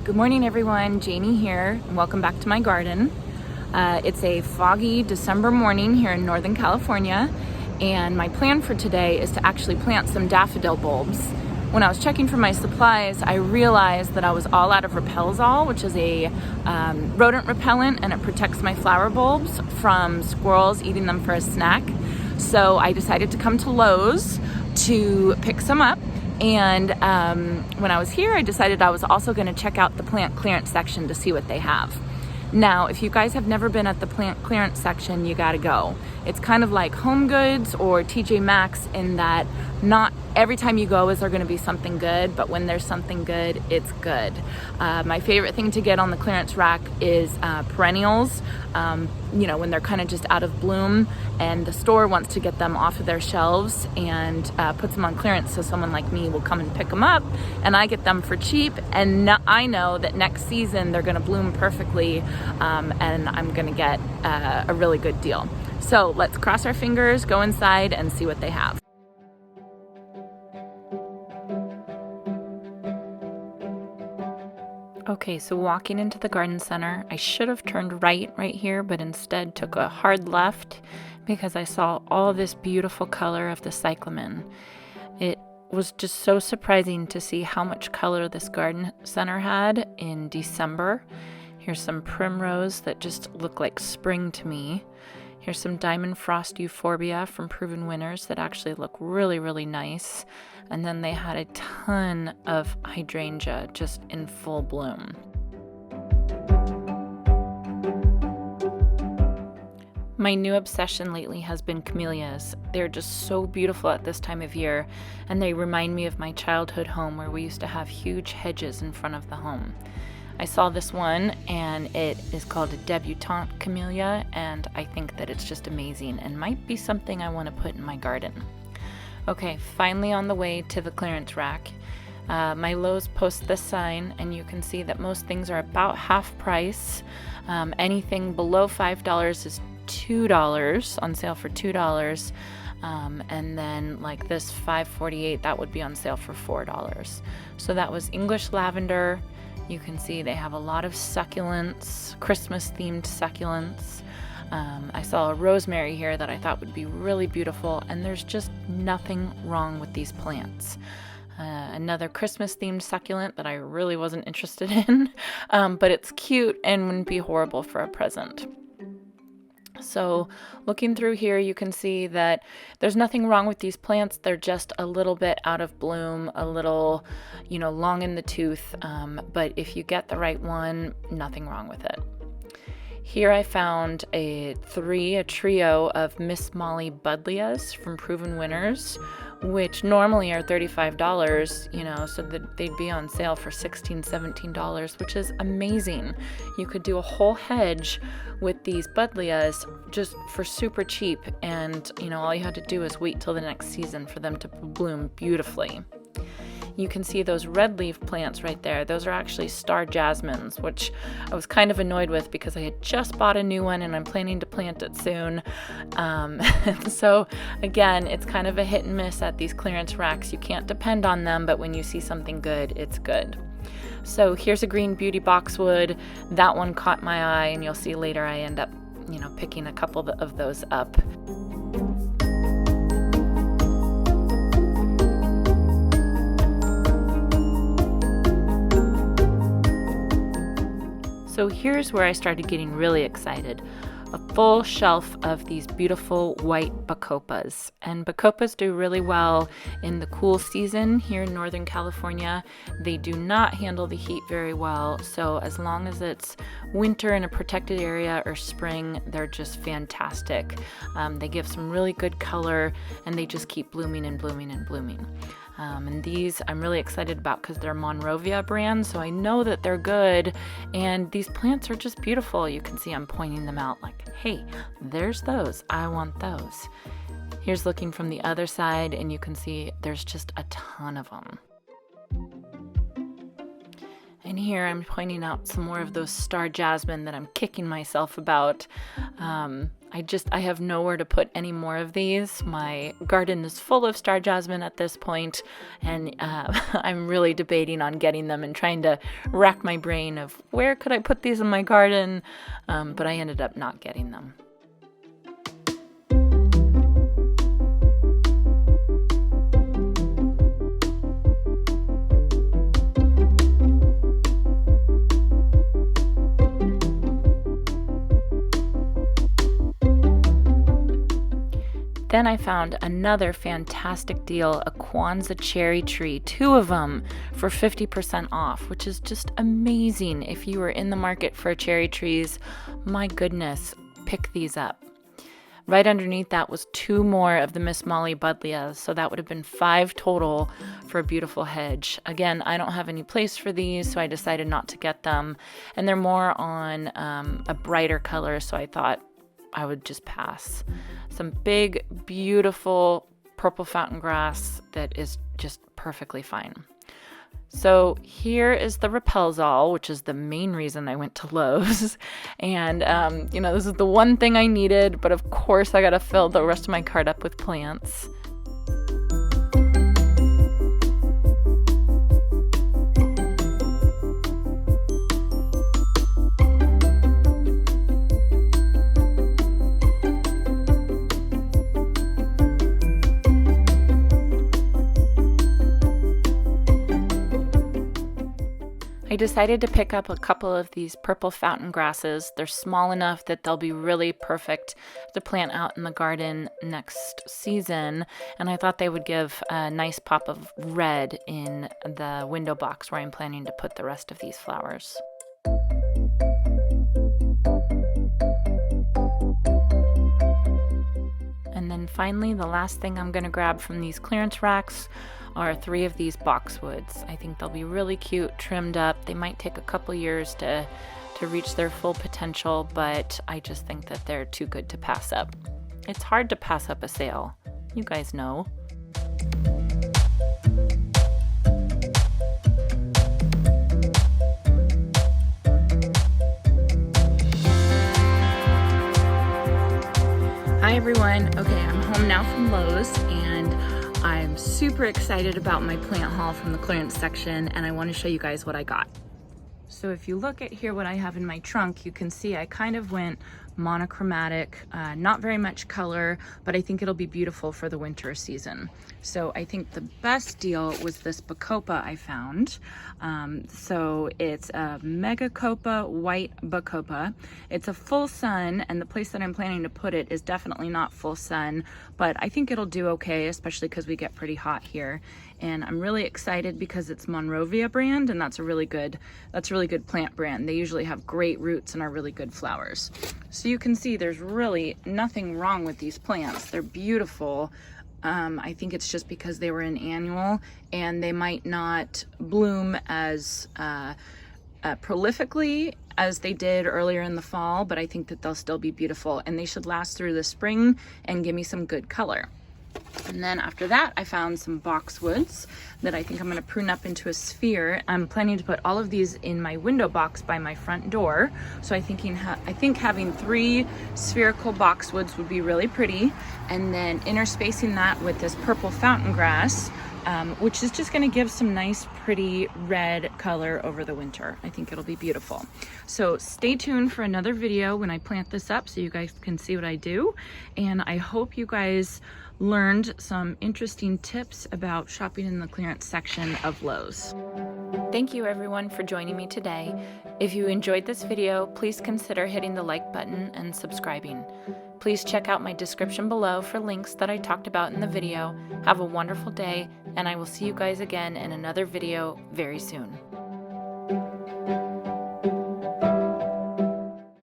Good morning everyone, Janie here, and welcome back to my garden. It's a foggy December morning here in Northern California, and my plan for today is to actually plant some daffodil bulbs. When I was checking for my supplies, I realized that I was all out of Repelzol, which is a rodent repellent, and it protects my flower bulbs from squirrels eating them for a snack. So I decided to come to Lowe's to pick some up. And when I was here, I decided I was also going to check out the plant clearance section to see what they have. Now, if you guys have never been at the plant clearance section, you got to go. It's kind of like Home Goods or TJ Maxx in that not every time you go is there going to be something good, but when there's something good, it's good. My favorite thing to get on the clearance rack is perennials, when they're kind of just out of bloom and the store wants to get them off of their shelves and puts them on clearance so someone like me will come and pick them up and I get them for cheap, and I know that next season they're going to bloom perfectly and I'm going to get a really good deal. So let's cross our fingers, go inside and see what they have. Okay, so walking into the garden center, I should have turned right here, but instead took a hard left because I saw all this beautiful color of the cyclamen. It was just so surprising to see how much color this garden center had in December. Here's some primrose that just look like spring to me. Here's some diamond frost euphorbia from Proven Winners that actually look really, really nice. And then they had a ton of hydrangea just in full bloom. My new obsession lately has been camellias. They're just so beautiful at this time of year, and they remind me of my childhood home where we used to have huge hedges in front of the home. I saw this one, and it is called a Debutant Camellia, and I think that it's just amazing and might be something I want to put in my garden. Okay, finally on the way to the clearance rack. My Lowe's posts this sign, and you can see that most things are about half price. Anything below $5 is $2, on sale for $2. And then like this $5.48, that would be on sale for $4. So that was English lavender. You can see they have a lot of succulents, Christmas-themed succulents. I saw a rosemary here that I thought would be really beautiful, and there's just nothing wrong with these plants. Another Christmas-themed succulent that I really wasn't interested in, but it's cute and wouldn't be horrible for a present. So looking through here, you can see that there's nothing wrong with these plants. They're just a little bit out of bloom, a little, long in the tooth. But if you get the right one, nothing wrong with it. Here I found a trio of Miss Molly Buddleias from Proven Winners, which normally are $35, so that they'd be on sale for $16, $17, which is amazing. You could do a whole hedge with these Buddleias just for super cheap, and all you had to do is wait till the next season for them to bloom beautifully. You can see those red leaf plants right there. Those are actually star jasmines, which I was kind of annoyed with because I had just bought a new one and I'm planning to plant it soon. So again, it's kind of a hit and miss at these clearance racks. You can't depend on them, but when you see something good, it's good. So here's a green beauty boxwood. That one caught my eye, and you'll see later I end up, picking a couple of those up. So here's where I started getting really excited. A full shelf of these beautiful white Bacopas. And Bacopas do really well in the cool season here in Northern California. They do not handle the heat very well, so as long as it's winter in a protected area or spring, they're just fantastic. They give some really good color, and they just keep blooming and blooming and blooming. And these I'm really excited about because they're Monrovia brand, so I know that they're good, and these plants are just beautiful. You can see I'm pointing them out like, hey, there's those, I want those. Here's looking from the other side, and you can see there's just a ton of them. And here I'm pointing out some more of those star jasmine that I'm kicking myself about. I have nowhere to put any more of these. My garden is full of star jasmine at this point, and I'm really debating on getting them and trying to rack my brain of where could I put these in my garden, but I ended up not getting them. Then I found another fantastic deal, a Kwanzaa cherry tree, 2 of them for 50% off, which is just amazing. If you are in the market for cherry trees, my goodness, pick these up. Right underneath that was 2 more of the Miss Molly Buddleias, so that would have been 5 total for a beautiful hedge. Again, I don't have any place for these, so I decided not to get them, and they're more on a brighter color, so I thought I would just pass. Some big, beautiful purple fountain grass that is just perfectly fine. So here is the Repelzol, which is the main reason I went to Lowe's. And, this is the one thing I needed, but of course I got to fill the rest of my cart up with plants. I decided to pick up a couple of these purple fountain grasses. They're small enough that they'll be really perfect to plant out in the garden next season, and I thought they would give a nice pop of red in the window box where I'm planning to put the rest of these flowers. And then finally, the last thing I'm going to grab from these clearance racks are 3 of these Boxwoods. I think they'll be really cute, trimmed up. They might take a couple years to reach their full potential, but I just think that they're too good to pass up. It's hard to pass up a sale. You guys know. Hi everyone. Okay, I'm home now from Lowe's, and I'm super excited about my plant haul from the clearance section, and I want to show you guys what I got. So if you look at here what I have in my trunk, you can see I kind of went monochromatic, not very much color, but I think it'll be beautiful for the winter season. So I think the best deal was this Bacopa I found. So it's a Megacopa white Bacopa. It's a full sun, and the place that I'm planning to put it is definitely not full sun, but I think it'll do okay, especially because we get pretty hot here. And I'm really excited because it's Monrovia brand, and that's a really good plant brand. They usually have great roots and are really good flowers. So you can see there's really nothing wrong with these plants. They're beautiful. I think it's just because they were an annual and they might not bloom as prolifically as they did earlier in the fall, but I think that they'll still be beautiful, and they should last through the spring and give me some good color. And then after that, I found some boxwoods that I think I'm going to prune up into a sphere. I'm planning to put all of these in my window box by my front door. So I think having 3 spherical boxwoods would be really pretty. And then interspacing that with this purple fountain grass, which is just going to give some nice, pretty red color over the winter. I think it'll be beautiful. So stay tuned for another video when I plant this up so you guys can see what I do. And I hope you guys learned some interesting tips about shopping in the clearance section of Lowe's. Thank you everyone for joining me today. If you enjoyed this video, please consider hitting the like button and subscribing. Please check out my description below for links that I talked about in the video. Have a wonderful day, and I will see you guys again in another video very soon.